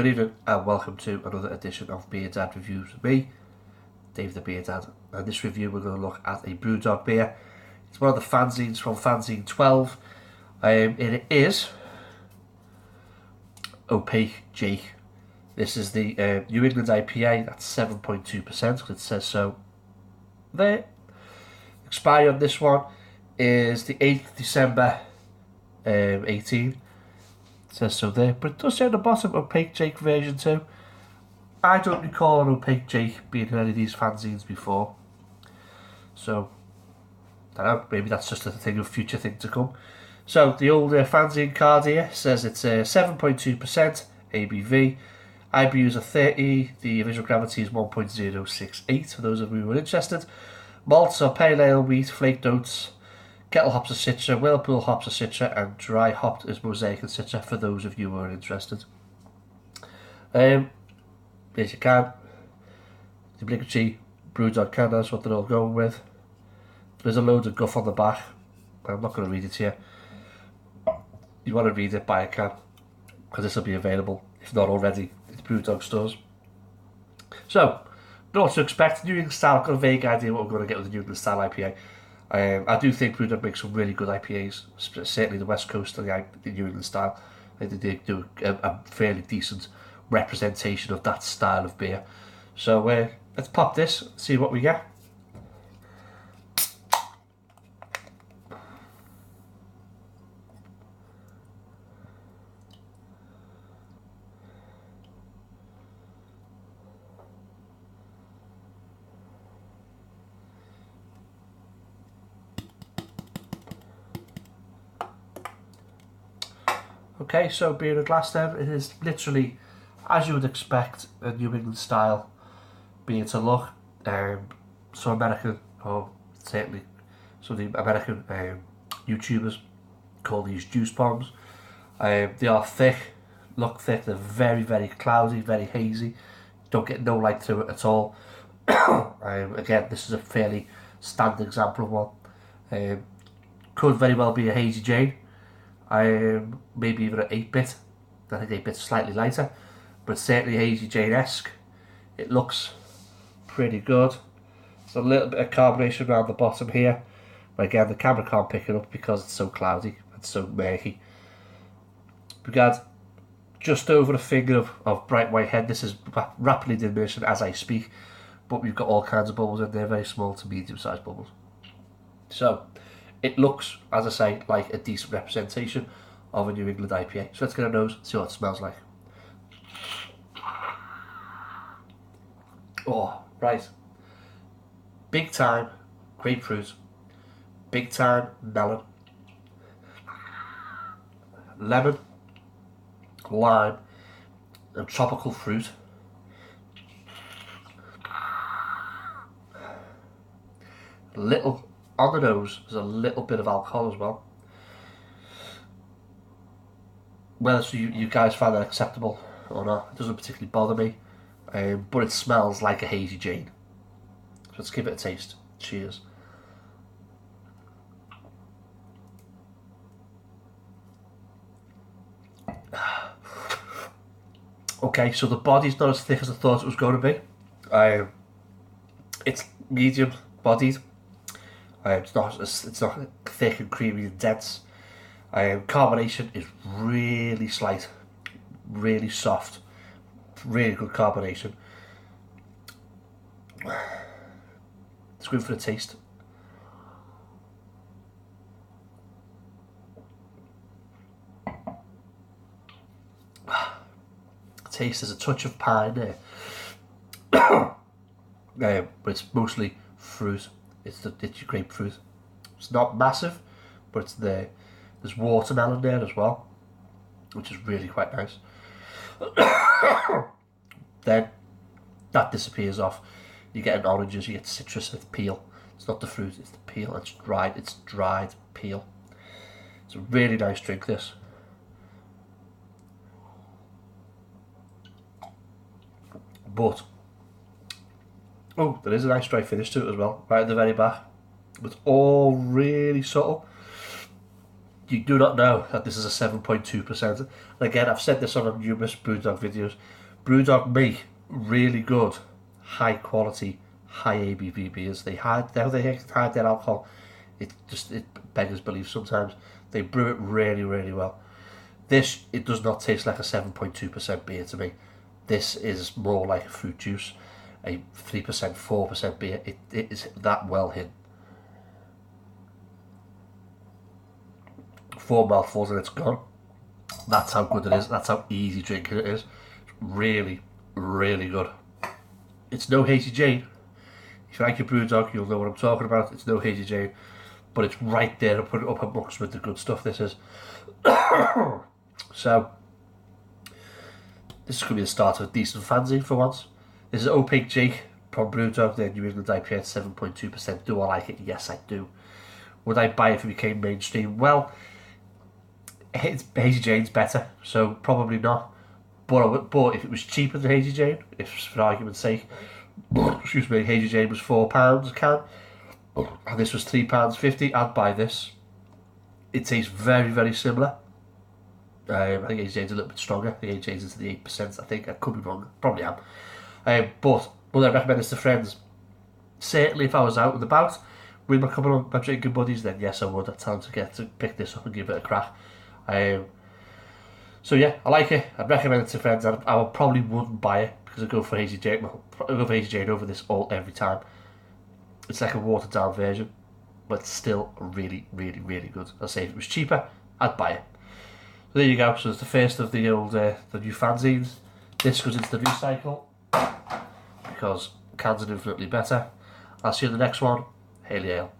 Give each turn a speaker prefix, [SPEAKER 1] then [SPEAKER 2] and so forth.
[SPEAKER 1] Good evening and welcome to another edition of Beer Dad Reviews with me, Dave the Beer Dad. And this review we're going to look at a Brewdog beer. It's one of the fanzines from Fanzine 12. It is Opaque Jake. This is the New England IPA, that's 7.2%, it says so there. Expiry on this one is the 8th December 18. It says so there, but it does say on the bottom Opaque Jake version 2. I don't recall an Opaque Jake being in any of these fanzines before, so I don't know, maybe that's just a future thing to come. So the old fanzine card here says it's 7.2% ABV. IBUs are 30, the visual gravity is 1.068 for those of you who are interested. Malts are pale ale, wheat, flake notes, kettle hops are Citra, whirlpool hops are Citra, and dry hopped is Mosaic and Citra for those of you who are interested. As you can, the obligatory Brewdog can, that's what they're all going with. There's a load of guff on the back. I'm not going to read it here. You want to read it, buy a can, because this will be available, if not already, in the Brewdog stores. So, know what to expect. New England style, I've got a vague idea what we're going to get with the New England style IPA. I do think Brewdog makes some really good IPAs, certainly the West Coast and the New England style. I think they do a fairly decent representation of that style of beer. So let's pop this, see what we get. Okay, so beer in a glass then, it is literally, as you would expect, a New England style beer to look. Some American, or certainly some of the American YouTubers call these juice bombs. They are thick, look thick, they're very, very cloudy, very hazy. Don't get no light through it at all. Again, this is a fairly standard example of one. Could very well be a Hazy Jane. Maybe even an 8-bit. I think 8-bit's slightly lighter, but certainly Hazy Jane-esque. It looks pretty good. There's a little bit of carbonation around the bottom here, but again the camera can't pick it up because it's so cloudy and so murky. We got just over a finger of bright white head. This is rapidly diminishing as I speak, but we've got all kinds of bubbles in there, very small to medium sized bubbles. So it looks, as I say, like a decent representation of a New England IPA. So let's get a nose and see what it smells like. Oh, right. Big time grapefruit. Big time melon. Lemon. Lime. And tropical fruit. Little on the nose, there's a little bit of alcohol as well. Whether you guys find that acceptable or not, it doesn't particularly bother me. But it smells like a Hazy Jane. So let's give it a taste. Cheers. Okay, so the body's not as thick as I thought it was going to be. It's medium bodied. It's not thick and creamy and dense. Carbonation is really slight, really soft, really good carbonation. It's good for the taste. Taste is a touch of pine there, but it's mostly fruit. It's your grapefruit. It's not massive, but it's there. There's watermelon there as well, which is really quite nice. Then that disappears off. You get oranges, you get citrus with peel. It's not the fruit, it's the peel. It's dried peel. It's a really nice drink, this. But oh, there is a nice dry finish to it as well, right at the very back. It's all really subtle. you do not know that this is a 7.2%. And again, I've said this on numerous Brewdog videos. Brewdog make really good, high quality, high ABV beers. They hide their alcohol. It beggars belief sometimes. They brew it really, really well. This, it does not taste like a 7.2% beer to me. This is more like a fruit juice, a 3%, 4% beer. It is that well hidden. 4 mouthfuls and it's gone. That's how good it is. That's how easy drinking it is. It's really, really good. It's no Hazy Jane. If you like your Brewdog, you'll know what I'm talking about. It's no Hazy Jane, but it's right there to put it up amongst with the good stuff this is. So, this is going to be the start of a decent fanzine for once. This is Opaque Jake from Brewdog, their New England IPA at 7.2%. Do I like it? Yes, I do. Would I buy it if it became mainstream? Well, Hazy Jane's better, so probably not. But if it was cheaper than Hazy Jane, if for argument's sake, excuse me, Hazy Jane was £4 a can, and this was £3.50, I'd buy this. It tastes very, very similar. I think Hazy Jane's a little bit stronger. I think Hazy Jane's into the 8%, I think. I could be wrong, probably am. But would I recommend this to friends? Certainly if I was out and about with my couple of my drinking buddies, then yes I would. I'd tell them to pick this up and give it a crack. So yeah, I like it. I'd recommend it to friends. I probably wouldn't buy it because I go for Hazy Jane. Well, I go for Hazy Jane over this every time. It's like a watered down version, but still really, really, really good. I'll say if it was cheaper, I'd buy it. So there you go. So it's the first of the new fanzines. This goes into the recycle because cans are infinitely better. I'll see you in the next one. Hail Ale.